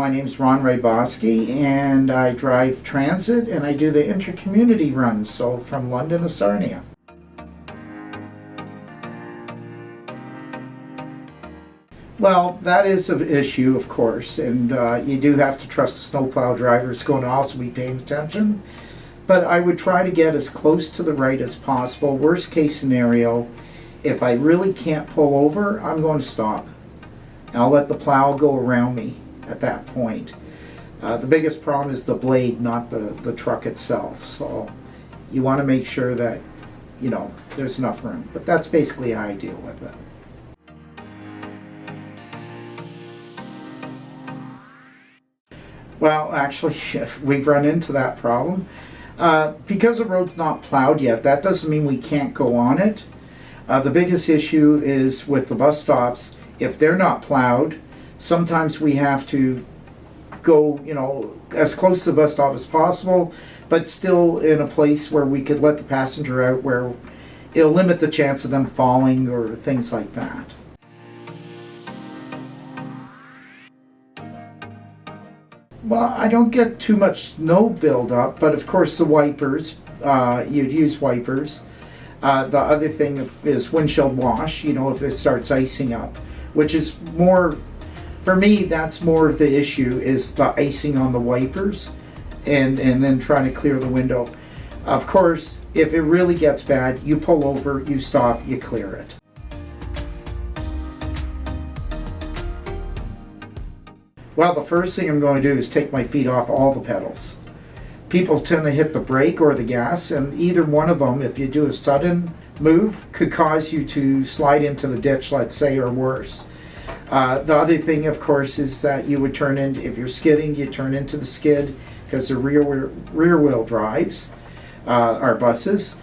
My name's Ron Ryboski, and I drive transit and I do the intercommunity run, so from London to Sarnia. Well, that is an issue, of course, and you do have to trust the snowplow drivers going to also be paying attention. But I would try to get as close to the right as possible. Worst case scenario, if I really can't pull over, I'm going to stop. And I'll let the plow go around me at that point. The biggest problem is the blade, not the truck itself. So you want to make sure that, there's enough room. But that's basically how I deal with it. Well, actually, we've run into that problem. Because the road's not plowed yet, that doesn't mean we can't go on it. The biggest issue is with the bus stops. If they're not plowed, sometimes we have to go, as close to the bus stop as possible, but still in a place where we could let the passenger out where it'll limit the chance of them falling or things like that. Well, I don't get too much snow buildup, but of course the wipers, you'd use wipers. The other thing is windshield wash, if it starts icing up, which is more, for me, that's more of the issue, is the icing on the wipers and then trying to clear the window. Of course, if it really gets bad, you pull over, you stop, you clear it. Well, the first thing I'm going to do is take my feet off all the pedals. People tend to hit the brake or the gas, and either one of them, if you do a sudden move, could cause you to slide into the ditch, let's say, or worse. The other thing, of course, is that you would turn in, if you're skidding, you turn into the skid, because the rear wheel drives our buses,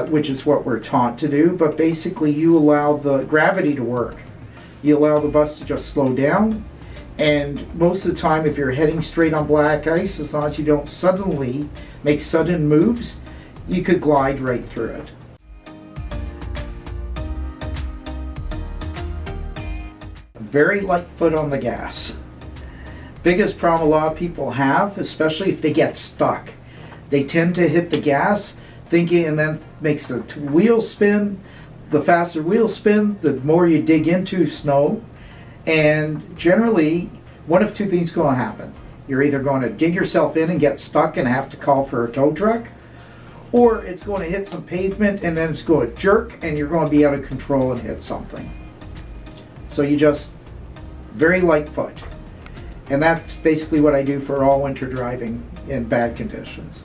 which is what we're taught to do, but basically you allow the gravity to work. You allow the bus to just slow down. And most of the time, if you're heading straight on black ice, as long as you don't suddenly make sudden moves, you could glide right through it. Very light foot on the gas. Biggest problem a lot of people have, especially if they get stuck. They tend to hit the gas, thinking, and then makes the wheel spin. The faster wheel spin, the more you dig into snow. And generally, one of two things going to happen. You're either going to dig yourself in and get stuck and have to call for a tow truck, or it's going to hit some pavement and then it's going to jerk and you're going to be out of control and hit something. So you just, very light foot. And that's basically what I do for all winter driving in bad conditions.